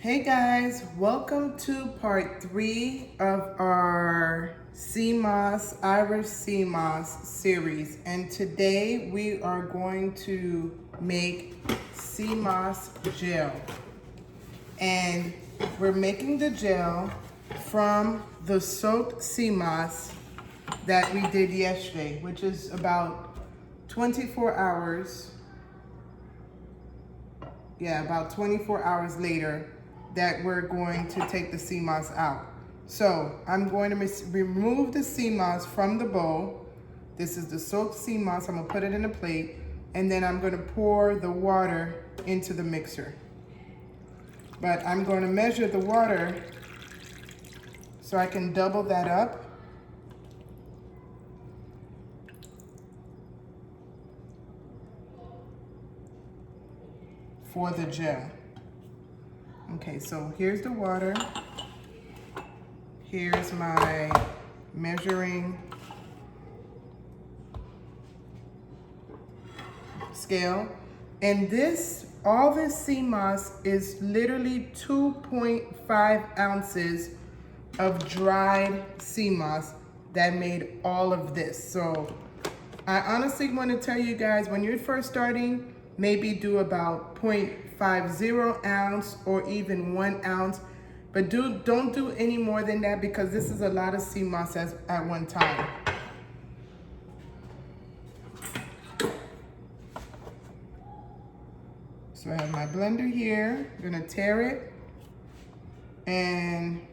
Hey guys, welcome to part 3 of our Irish sea moss series. And today we are going to make sea moss gel. And we're making the gel from the soaked sea moss that we did yesterday, which is about 24 hours. Yeah, about 24 hours later that we're going to take the sea moss out. So I'm going to remove the sea moss from the bowl. This is the soaked sea moss. I'm gonna put it in a plate, and then I'm gonna pour the water into the mixer. But I'm going to measure the water so I can double that up. For the gel. Okay, so here's the water. Here's my measuring scale. And all this sea moss is literally 2.5 ounces of dried sea moss that made all of this. So I honestly want to tell you guys, when you're first starting, maybe do about 0.50 ounce or even 1 ounce, but don't do any more than that because this is a lot of sea moss at one time. So I have my blender here. I'm gonna tare it and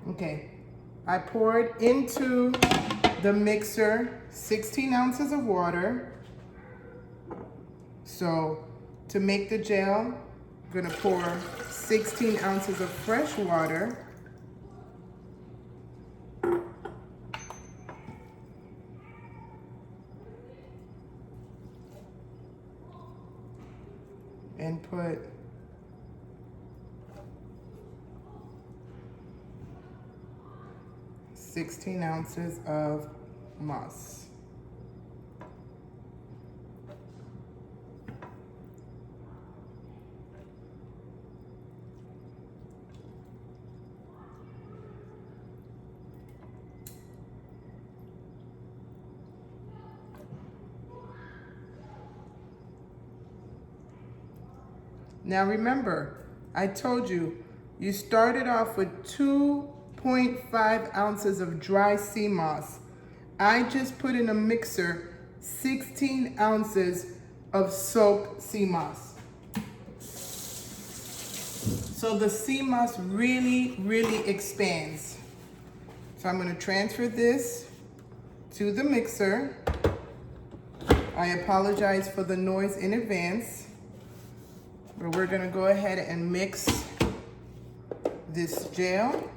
okay, I poured into the mixer 16 ounces of water. So to make the gel, I'm gonna pour 16 ounces of fresh water. And put (16 ounces of moss. Now remember, I told you, you started off with 2.5 ounces of dry sea moss. I just put in a mixer 16 ounces of soaked sea moss. So the sea moss really expands. So I'm gonna transfer this to the mixer. I apologize for the noise in advance. But we're gonna go ahead and mix this gel.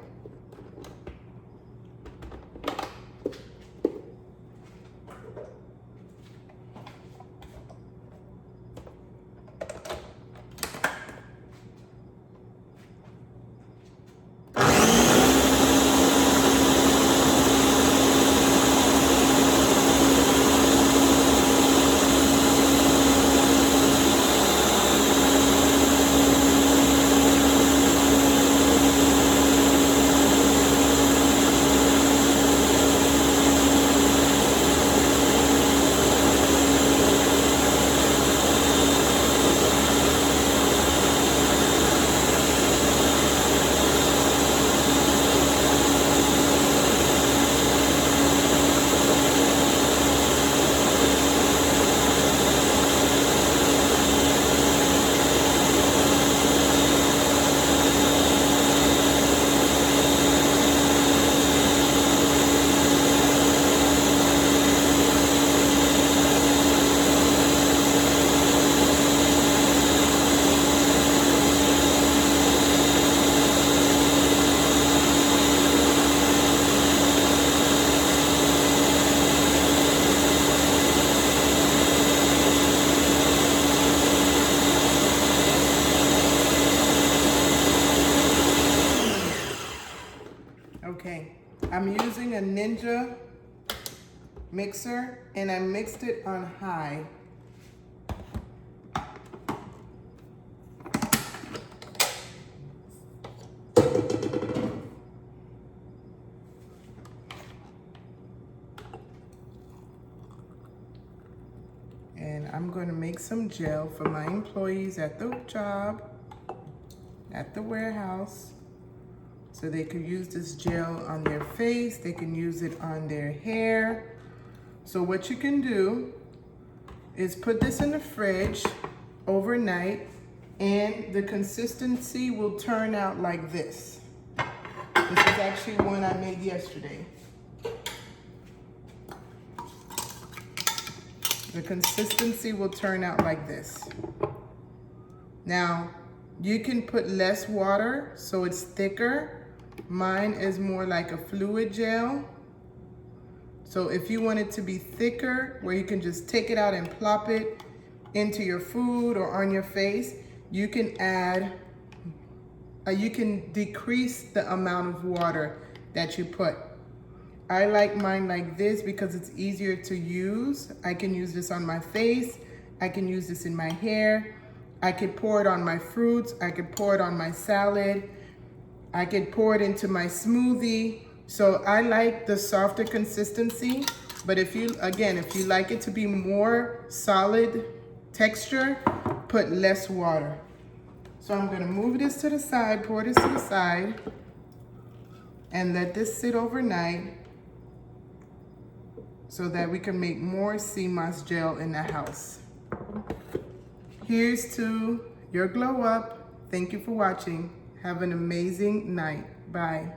I'm using a Ninja mixer and I mixed it on high. And I'm going to make some gel for my employees at the job, at the warehouse, so they could use this gel on their face, they can use it on their hair. So what you can do is put this in the fridge overnight and the consistency will turn out like this. This is actually one I made yesterday. The consistency will turn out like this. Now, you can put less water so it's thicker. Mine is more like a fluid gel. So if you want it to be thicker, where you can just take it out and plop it into your food or on your face, you can add, you can decrease the amount of water that you put. I like mine like this because it's easier to use. I can use this on my face. I can use this in my hair. I could pour it on my fruits. I could pour it on my salad. I could pour it into my smoothie. So I like the softer consistency, but if you like it to be more solid texture, put less water. So I'm gonna move this to the side, pour this to the side, and let this sit overnight so that we can make more sea moss gel in the house. Here's to your glow up. Thank you for watching. Have an amazing night. Bye.